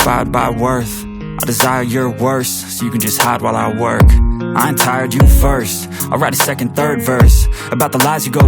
inspired by worth. I desire your worst, so you can just hide while I work. I ain't tired, you first. I'll write a second, third verse about the lies you go